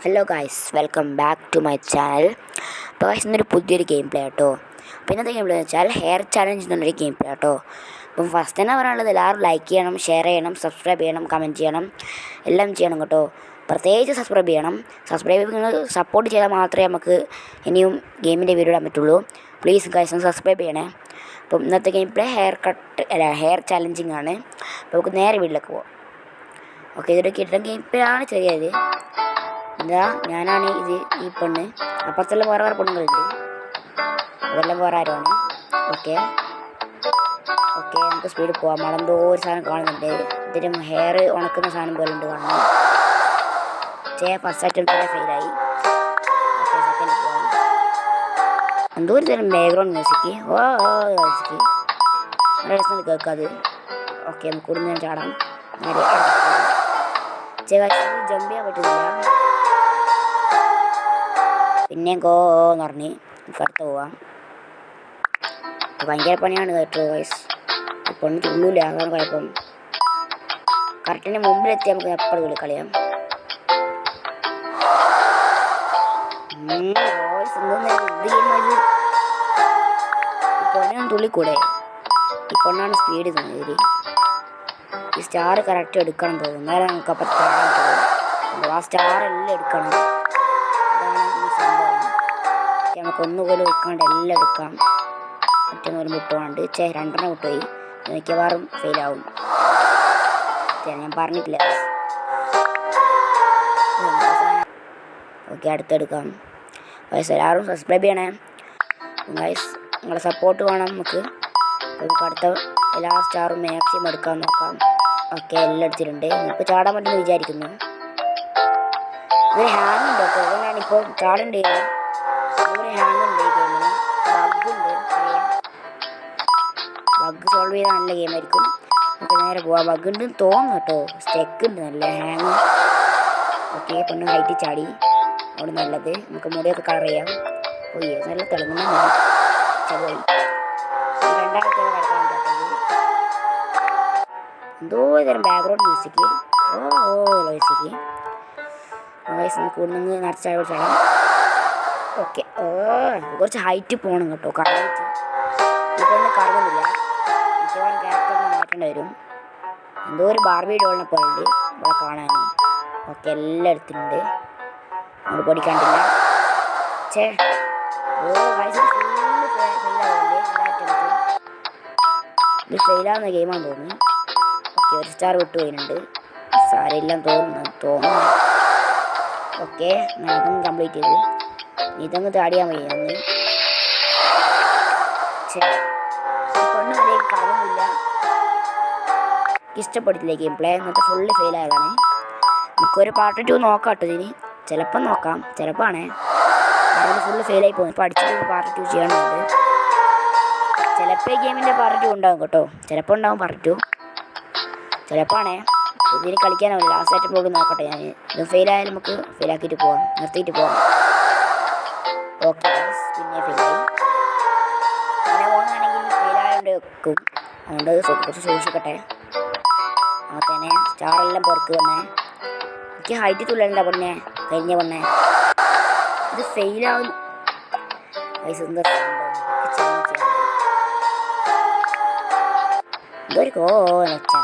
Hello guys, welcome back to my channel. അപ്പോൾ guys ഇന്നൊരു പുതിയൊരു ഗെയിം പ്ലേ കേട്ടോ. അപ്പോൾ ഇന്നത്തെ ഗെയിം പ്ലേ എന്ന് വെച്ചാൽ ഹെയർ ചാലഞ്ച് എന്നുള്ളൊരു ഗെയിം പ്ലേ കേട്ടോ. അപ്പം ഫസ്റ്റ് തന്നെ പറയാനുള്ളത് എല്ലാവരും ലൈക്ക് ചെയ്യണം, ഷെയർ ചെയ്യണം, സബ്സ്ക്രൈബ് ചെയ്യണം, കമൻറ്റ് ചെയ്യണം, എല്ലാം ചെയ്യണം കേട്ടോ. പ്രത്യേകിച്ച് സബ്സ്ക്രൈബ് ചെയ്യണം. സബ്സ്ക്രൈബ് നിങ്ങൾ സപ്പോർട്ട് ചെയ്താൽ മാത്രമേ നമുക്ക് ഇനിയും ഗെയിമിൻ്റെ വീഡിയോ ഇടാൻ പറ്റുള്ളൂ. പ്ലീസ് ഗായ്സ് ഒന്ന് സബ്സ്ക്രൈബ് ചെയ്യണേ. അപ്പം ഇന്നത്തെ ഗെയിം പ്ലേ ഹെയർ ചാലഞ്ചിങ് ആണ്. അപ്പോൾ നമുക്ക് നേരെ വീട്ടിലേക്ക് പോകാം. ഓക്കെ, ഇതൊരു കിട്ടുന്ന ഗെയിം പ്ലേ ആണ് ചെറിയത്. എന്താ ഞാനാണ് ഈ പെണ്ണ്. അപ്പുറത്തെല്ലാം വേറെ പെണ്ണുങ്ങളുണ്ട്, അതെല്ലാം വേറെ ആരുമാണ്. ഓക്കെ നമുക്ക് സ്പീഡിൽ പോവാം. മളെന്തോ ഒരു സാധനം കാണുന്നുണ്ട്. ഇതിന് ഹെയർ ഉണക്കുന്ന സാധനം പോലെ ഉണ്ട് കാണുന്നത്. ഫസ്റ്റ് അറ്റംപ്റ്റ് തന്നെ ഫെയിലായി. ഓക്കെ, സെക്കൻഡ് പോവാം. എന്തോ ഒരു തരം ബാക്ക്ഗ്രൗണ്ട് മ്യൂസിക് മ്യൂസിക് നല്ല രസം കേൾക്കാത്. ഓക്കെ, നമുക്ക് കൂടുതൽ ചാടാം. ജമ്പ് ചെയ്യാൻ പറ്റുന്നില്ല. പിന്നെ എന്ന് പറഞ്ഞ് അടുത്ത് പോവാം. ഭയങ്കര പണിയാണ് കേട്ടോ വയസ്സ്. ഇപ്പം ഒന്നും തുള്ളൂല, അതാണ് കുഴപ്പം. കറക്റ്റിന് മുമ്പിലെത്തി നമുക്ക് എപ്പോഴും തുള്ളി കളിയാം. പൊണ്ണാണ് തുള്ളിക്കൂടെ. ഈ പൊണ്ണാണ് സ്പീഡ് തോന്നിയത്. ഈ സ്റ്റാർ കറക്റ്റ് എടുക്കണം തോന്നുന്നു, എന്നാലും നമുക്ക് അപ്പം താഴാൻ തോന്നും. ആ സ്റ്റാർ എല്ലാം എടുക്കണം. അതാണ് ഈ സംഭവം. നമുക്ക് ഒന്നുപോലും വെക്കാണ്ട് എല്ലാം എടുക്കാം. മറ്റൊന്നും വിട്ടുപോകാണ്ട്. രണ്ടെണ്ണം വിട്ടുപോയി. മിക്കവാറും ഫെയിലാവും. ഞാൻ പറഞ്ഞിട്ടില്ല. ഓക്കെ, അടുത്തെടുക്കാം. വയസ്സ് എല്ലാവരും സബ്സ്ക്രൈബ് ചെയ്യണേ ഗൈസ്. നിങ്ങളെ സപ്പോർട്ട് വേണം നമുക്ക് അടുത്ത എല്ലാ സ്റ്റാറും മാക്സിമം എടുക്കാൻ നോക്കാം. ഓക്കെ, എല്ലാം എടുത്തിട്ടുണ്ട്. ഇപ്പോൾ ചാടാൻ പറ്റുമെന്ന് വിചാരിക്കുന്നു. ഇതൊരു ഹാങ് ഉണ്ട് കേട്ടോ. ഞാനിപ്പോൾ ചാടേണ്ടി ഒരു ഹാങ് ഉണ്ട് ഈ ഗെയിമിന്. ബഗ്ഗുണ്ട്. ബഗ് സോൾവ് ചെയ്താൽ നല്ല ഗെയിമായിരിക്കും. നമുക്ക് നേരെ പോവാം. ബഗ് ഉണ്ടെന്ന് തോന്നുന്നു കേട്ടോ. സ്റ്റെക്ക് ഉണ്ട്, നല്ല ഹാങ്. ഓക്കെ, പെണ്ണ് ഹൈറ്റ് ചാടി. അവിടെ നല്ലത്. നമുക്ക് മുടിയൊക്കെ കളർ ചെയ്യാം. ഓയ്യേ, നല്ല തിളങ്ങുന്ന മുടി. പോയി രണ്ടാമത്തെ കിടക്കാൻ പറ്റുന്നത് എന്തോ തരം ബാക്ക്ഗ്രൗണ്ട് മ്യൂസിക്. മ്യൂസിക് വയസ്സ് നമുക്ക് കൂടുതൽ നിറച്ചാൽ ചാടാം. ഓക്കെ, കുറച്ച് ഹൈറ്റ് പോകണം കേട്ടോ. കറങ്ങിയിട്ട് ഇതൊന്നും കറങ്ങുന്നില്ല. മിക്കവാറും ക്യാരക്ടറിന് മാറ്റേണ്ടി വരും. എന്തോ ഒരു ബാർബി ഡോളിനെ പോലെ ഉണ്ട് ഇവിടെ കാണാൻ. ഓക്കെ, എല്ലാം എടുത്തിട്ടുണ്ട്. നമ്മൾ പഠിക്കാണ്ടില്ല. ഇത് ഫെയിലാവുന്ന ഗെയിമാണെന്ന് തോന്നുന്നു. ഓക്കെ, ഒരു സ്റ്റാർ വിട്ടു പോയിട്ടുണ്ട്. സാരെല്ലാം തോന്നുന്നു. ഓക്കെ, ഞാൻ അതും കംപ്ലീറ്റ് ചെയ്തു. ഇതങ്ങ് താടിയാൻ മതി. അന്ന് പെണ്ണ് വരെയും കറങ്ങുന്നില്ല. ഇഷ്ടപ്പെട്ടില്ല ഗെയിം പ്ലേ. എന്നിട്ട് ഫുള്ള് ഫെയിലായതാണ്. നമുക്കൊരു പാർട്ട് 2 നോക്കാം കേട്ടോ. ഇതിന് ചിലപ്പം നോക്കാം, ചിലപ്പോൾ ആണേ അതിന് ഫുള്ള് ഫെയിലായി പോകും. ഇപ്പോൾ അടിച്ചിട്ട് പാർട്ട് 2 ചെയ്യണമെന്നുണ്ട്. ചിലപ്പോൾ ഈ ഗെയിമിൻ്റെ പാർട്ട് 2 ഉണ്ടാകും കേട്ടോ. ചിലപ്പോൾ ഉണ്ടാകും പാർട്ട് 2. ചിലപ്പോൾ ആണേ ഇതിന് കളിക്കാനാവില്ല. ലാസ്റ്റ് ആയിട്ട് പോയി നോക്കട്ടെ. ഞാൻ ഇത് ഫെയിലായാലും നമുക്ക് ഫെയിലാക്കിയിട്ട് പോവാം, നിർത്തിയിട്ട് പോവാം. ഓക്കെ, പിന്നെ ഫെയിലായി. അങ്ങനെ പോകുകയാണെങ്കിൽ ഫെയിലായതുകൊണ്ട് വെക്കും. അതുകൊണ്ട് കുറച്ച് സൂക്ഷിക്കട്ടെ. അങ്ങനെ തന്നെ സ്റ്റാറെല്ലാം പുറത്ത് വന്നേ. എനിക്ക് ഹൈറ്റ് തുള്ളണ്ട പൊണ്ണേ, കഴിഞ്ഞ പൊണ്ണേ. ഇത് ഫെയിലാവും. എന്തൊരു കോലച്ചാ.